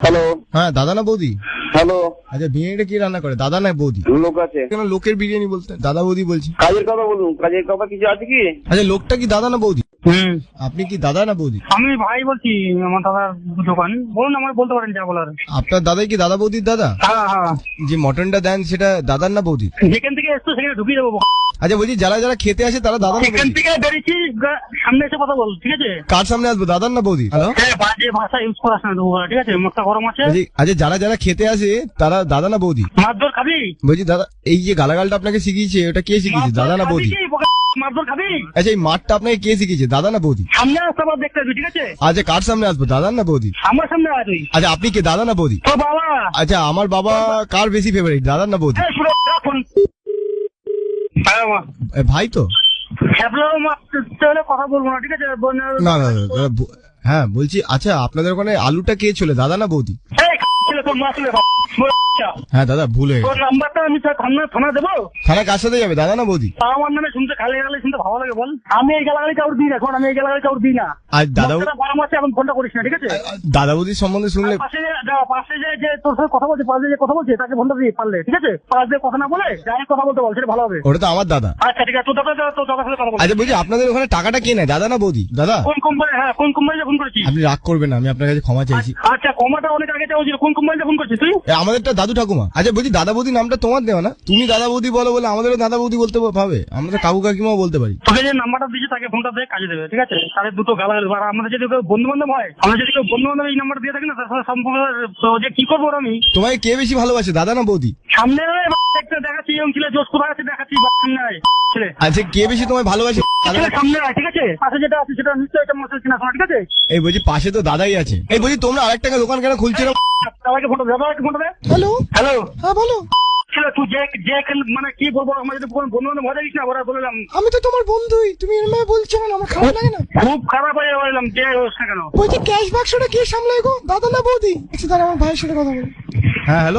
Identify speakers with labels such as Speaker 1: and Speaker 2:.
Speaker 1: Hello,
Speaker 2: হ্যাঁ দাদা না বৌদি?
Speaker 1: হ্যালো।
Speaker 2: আচ্ছা বিরিয়ানিটা কি রান্না করে, দাদা না বৌদি?
Speaker 1: লোক আছে।
Speaker 2: কেন লোকের বিরিয়ানি বলতে দাদা বৌদি বলছি?
Speaker 1: কাজের কথা বলুন, কাজের কথা কিছু আছে কি?
Speaker 2: আচ্ছা লোকটা কি দাদা না বৌদি? আপনি কি দাদা না বৌদি?
Speaker 3: আমি ভাই বলছি, আমার দাদার দোকান। বলুন, আমার বলতে পারেন যা বলার।
Speaker 2: আপনার দাদাই কি দাদা বৌদির দাদা?
Speaker 3: হ্যাঁ হ্যাঁ,
Speaker 2: যে মটনটা দেন সেটা দাদার না বৌদি?
Speaker 3: যেখান থেকে এসছো সেখানে ঢুকিয়ে দেবো।
Speaker 2: আচ্ছা বলছি যারা যারা খেতে আসে তারা দাদা না
Speaker 3: সেখান
Speaker 2: বৌদি?
Speaker 3: থেকে বেরিয়েছি, সামনে এসে কথা বল, ঠিক আছে?
Speaker 2: কার সামনে আসবো, দাদার না বৌদি? হ্যালো,
Speaker 3: হ্যাঁ, বাজে ভাষা ইউজ করাস না, ঠিক আছে? মাথা গরম আছে।
Speaker 2: বলছি আচ্ছা যারা যারা খেতে আসে তারা দাদা না বৌদি?
Speaker 3: মারধর খাবি?
Speaker 2: বলছি দাদা এই যে গালাগালটা আপনাকে শিখিয়েছে ওটা কে শিখিয়েছে, দাদা না বৌদি?
Speaker 3: মারধর খাবি?
Speaker 2: আচ্ছা এই মাঠটা আপনাকে কে শিখিয়েছে, দাদা না বৌদি?
Speaker 3: সামনে আসতে আবার দেখতে হবে, ঠিক আছে?
Speaker 2: আচ্ছা কার সামনে আসবো, দাদার না বৌদি?
Speaker 3: আমার সামনে আয় তুই।
Speaker 2: আচ্ছা আপনি কি দাদা না বৌদি?
Speaker 3: তো বাবা,
Speaker 2: আচ্ছা আমার বাবা কার বেশি ফেভারিট, দাদার না বৌদি?
Speaker 3: এই শুনে রাখুন। হ্যাঁ মা,
Speaker 2: ভাই তো?
Speaker 3: কথা বলবো না, ঠিক আছে?
Speaker 2: না না না, দাদা, হ্যাঁ বলছি আচ্ছা আপনাদের ওখানে আলুটা কে ছিল, দাদা না বৌদি?
Speaker 3: তোর মা ছিল।
Speaker 2: হ্যাঁ দাদা ভুল হয়ে
Speaker 3: তোর
Speaker 2: গেছে।
Speaker 3: নাম্বারটা আমি থানা দেবো।
Speaker 2: থানা কার সাথে যাবে, দাদা না বৌদি?
Speaker 3: আমার নামে শুনতে খালি গালি শুনতে ভালো লাগে বল। আমি এই গালাগালি কাউর দিই না, শোন, আমি এই গালাগালি কাউর দিই না।
Speaker 2: আর দাদা
Speaker 3: গরম আছে, এখন ফোনটা করিস না, ঠিক আছে?
Speaker 2: দাদা বৌদির সম্বন্ধে শুনলে
Speaker 3: পাশে যে তোর সাথে কথা বলছে, পাশে যে কথা বলছে তাকে ফোনটা দিয়ে পারলে, ঠিক আছে? পাশ দিয়ে কথা না বলে ডাইরেক্ট কথা বলতে বল, সেটা ভালো হবে।
Speaker 2: ওটা তো আমার দাদা।
Speaker 3: আচ্ছা ঠিক আছে, তোর দাদার সাথে কথা বল।
Speaker 2: আচ্ছা বলছি আপনাদের ওখানে টাকাটা কে নেয়, দাদা না বৌদি? দাদা
Speaker 3: কোন কোম্পানি? হ্যাঁ, কোন কোম্পানিতে ফোন করেছিস?
Speaker 2: আপনি রাগ করবেন না, আমি আপনার কাছে ক্ষমা চাইছি।
Speaker 3: আচ্ছা, কমাটা অনেক আগে চাওয়া ছিল। কোন কোম্পানিতে ফোন করছিস তুই?
Speaker 2: আমাদেরটা দাদু ঠাকুমা। আচ্ছা বলছি দাদা বৌদি নামটা তোমার দেওয়া না, তুমি দাদা বৌদি বলো বলে আমাদেরও দাদা বৌদি বলতে পাবে, আমরা তো কাকু কাকিমাও বলতে পারি।
Speaker 3: তোকে যে নাম্বারটা দিয়েছে তাকে ফোনটা দিয়ে কাজে দেবে, ঠিক আছে? তাদের দুটো গালাগালি। আর আমাদের যদি কেউ বন্ধু বান্ধব হয়, আমরা যদি কেউ বন্ধু বান্ধব এই নাম্বার দিয়ে থাকি না, তার সাথে সম্পর্ক যে কি করবো আমি।
Speaker 2: তোমায় কে বেশি ভালোবাসে, দাদা না বৌদি?
Speaker 3: সামনে দেখতে দেখাচ্ছি, এবং ছেলে জোশ কোথায় আছে দেখাচ্ছি, ছেলে
Speaker 2: আচ্ছা কে বেশি তোমায় ভালোবাসে?
Speaker 3: ছেলে সামনে আয়, ঠিক আছে? পাশে যেটা আছে সেটা নিশ্চয়ই এটা মশলা কিনা, ঠিক আছে?
Speaker 2: এই বলছি পাশে তো দাদাই আছে। এই বলছি তোমরা আরেকটা দোকান কেন খুলছো না?
Speaker 3: সবাইকে ফোনটা দে, সবাইকে ফোনটা দে।
Speaker 2: হ্যালো
Speaker 3: হ্যালো,
Speaker 2: হ্যাঁ বলো।
Speaker 3: ছেলে তুই যে মানে কি বলবো, আমার যদি কোনো বন্ধু বান্ধব মজা দিস না, ওরা বললাম
Speaker 2: আমি তো তোমার বন্ধুই, তুমি এরকম বলছো না, আমার খারাপ লাগে না।
Speaker 3: খুব খারাপ হয়ে বললাম, যে হোস না কেন।
Speaker 2: বলছি ক্যাশ বাক্সটা কে সামলায় গো, দাদা না বৌদি? আচ্ছা দাঁড়া আমার ভাইয়ের সাথে কথা বলি। হ্যাঁ হ্যালো।